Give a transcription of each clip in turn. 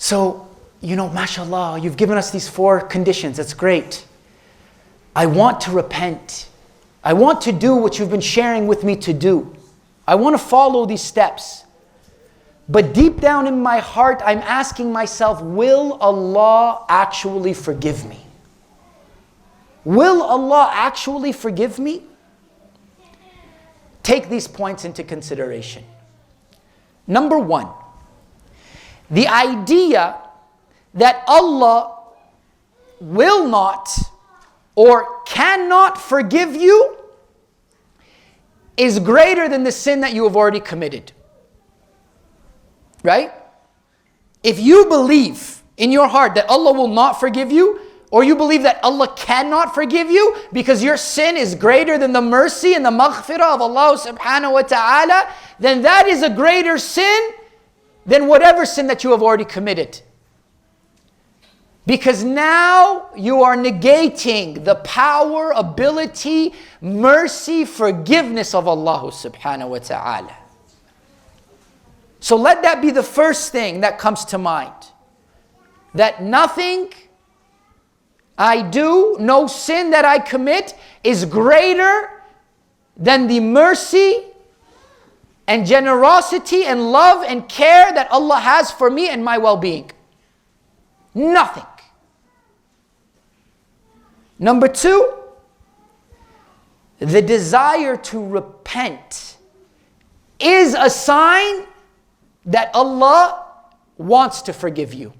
So, mashallah, you've given us these 4 conditions. That's great. I want to repent. I want to do what you've been sharing with me to do. I want to follow these steps. But deep down in my heart, I'm asking myself, will Allah actually forgive me? Will Allah actually forgive me? Take these points into consideration. Number 1, the idea that Allah will not or cannot forgive you is greater than the sin that you have already committed. Right? If you believe in your heart that Allah will not forgive you, or you believe that Allah cannot forgive you because your sin is greater than the mercy and the maghfirah of Allah subhanahu wa ta'ala, then that is a greater sin than whatever sin that you have already committed. Because now you are negating the power, ability, mercy, forgiveness of Allah subhanahu wa ta'ala. So let that be the first thing that comes to mind. That nothing I do, no sin that I commit is greater than the mercy and generosity and love and care that Allah has for me and my well-being. Nothing. Number 2, the desire to repent is a sign that Allah wants to forgive you.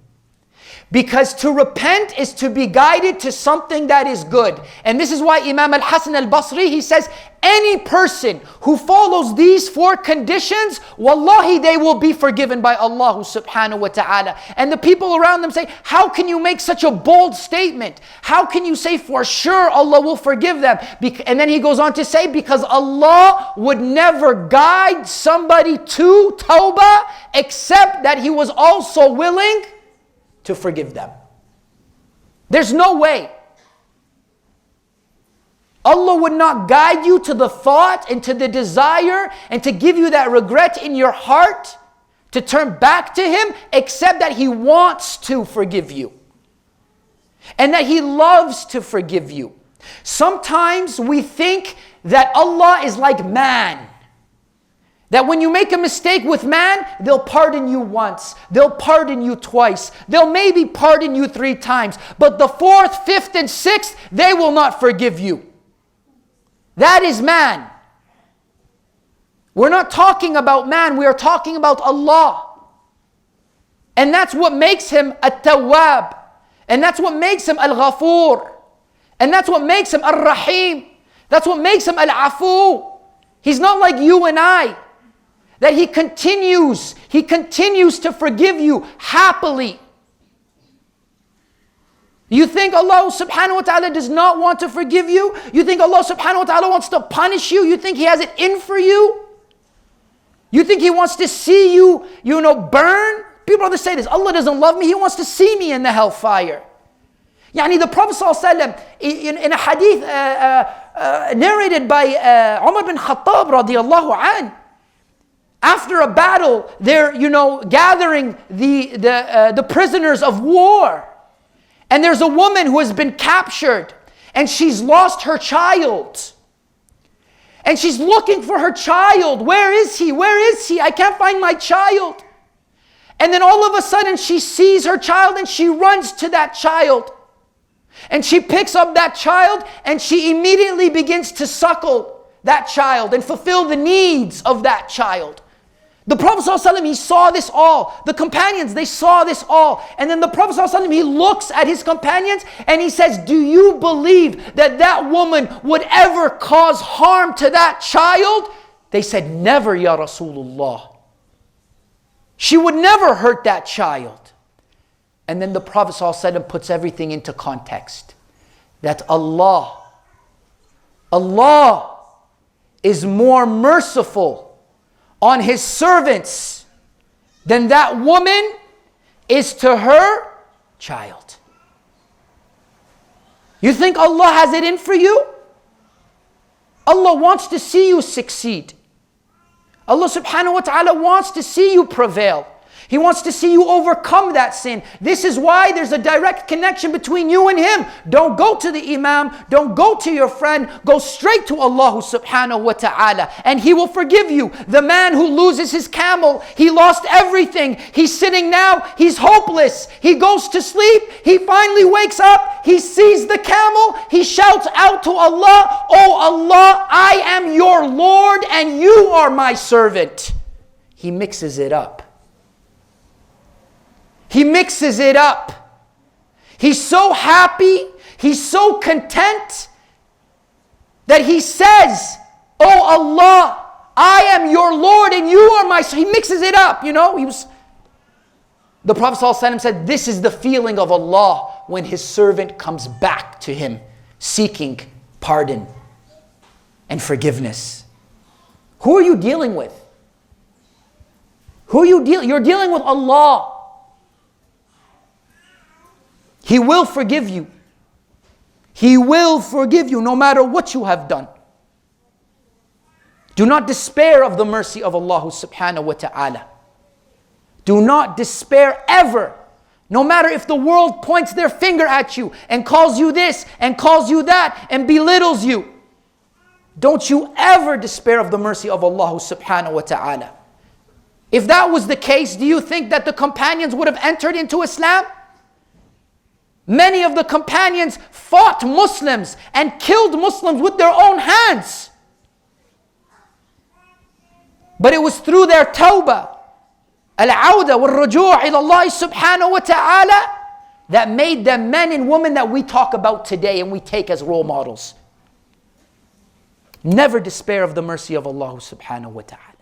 Because to repent is to be guided to something that is good. And this is why Imam al-Hasan al-Basri, he says, any person who follows these 4 conditions, wallahi, they will be forgiven by Allah subhanahu wa ta'ala. And the people around them say, how can you make such a bold statement? How can you say for sure Allah will forgive them? And then he goes on to say, because Allah would never guide somebody to tawbah except that He was also willing to forgive them. There's no way. Allah would not guide you to the thought and to the desire and to give you that regret in your heart to turn back to Him except that He wants to forgive you. And that He loves to forgive you. Sometimes we think that Allah is like man. That when you make a mistake with man, they'll pardon you once, they'll pardon you twice, they'll maybe pardon you 3 times, but the 4th, 5th, and 6th, they will not forgive you. That is man. We're not talking about man, we are talking about Allah. And that's what makes Him At-Tawwab. And that's what makes Him Al-Ghafoor. And that's what makes Him Ar-Rahim. That's what makes Him Al-Afu. He's not like you and I. That He continues to forgive you happily. You think Allah subhanahu wa ta'ala does not want to forgive you? You think Allah subhanahu wa ta'ala wants to punish you? You think He has it in for you? You think He wants to see you, burn? People always say this, Allah doesn't love me, He wants to see me in the hellfire. The Prophet ﷺ, in a hadith narrated by Umar bin Khattab radiallahu anh, after a battle, they're gathering the prisoners of war. And there's a woman who has been captured and she's lost her child. And she's looking for her child. Where is he? Where is he? I can't find my child. And then all of a sudden she sees her child and she runs to that child. And she picks up that child and she immediately begins to suckle that child and fulfill the needs of that child. The Prophet ﷺ, he saw this all. The companions, they saw this all. And then the Prophet ﷺ, he looks at his companions and he says, do you believe that that woman would ever cause harm to that child? They said, never, Ya Rasulullah. She would never hurt that child. And then the Prophet ﷺ puts everything into context. That Allah is more merciful on His servants than that woman is to her child. You think Allah has it in for you? Allah wants to see you succeed. Allah subhanahu wa ta'ala wants to see you prevail. He wants to see you overcome that sin. This is why there's a direct connection between you and him. Don't go to the imam. Don't go to your friend. Go straight to Allah subhanahu wa ta'ala. And he will forgive you. The man who loses his camel, he lost everything. He's sitting now. He's hopeless. He goes to sleep. He finally wakes up. He sees the camel. He shouts out to Allah, "Oh Allah, I am your Lord and you are my servant." He mixes it up. He mixes it up. He's so happy, he's so content that he says, "Oh Allah, I am your Lord and you are my..." He mixes it up, you know. The Prophet ﷺ said, this is the feeling of Allah when his servant comes back to him seeking pardon and forgiveness. Who are you dealing with? You're dealing with Allah. He will forgive you. He will forgive you no matter what you have done. Do not despair of the mercy of Allah subhanahu wa ta'ala. Do not despair ever. No matter if the world points their finger at you and calls you this and calls you that and belittles you. Don't you ever despair of the mercy of Allah subhanahu wa ta'ala. If that was the case, do you think that the companions would have entered into Islam? Many of the companions fought Muslims and killed Muslims with their own hands. But it was through their tawbah, al-awda wal-ruju' ila Allah subhanahu wa ta'ala, that made them men and women that we talk about today and we take as role models. Never despair of the mercy of Allah subhanahu wa ta'ala.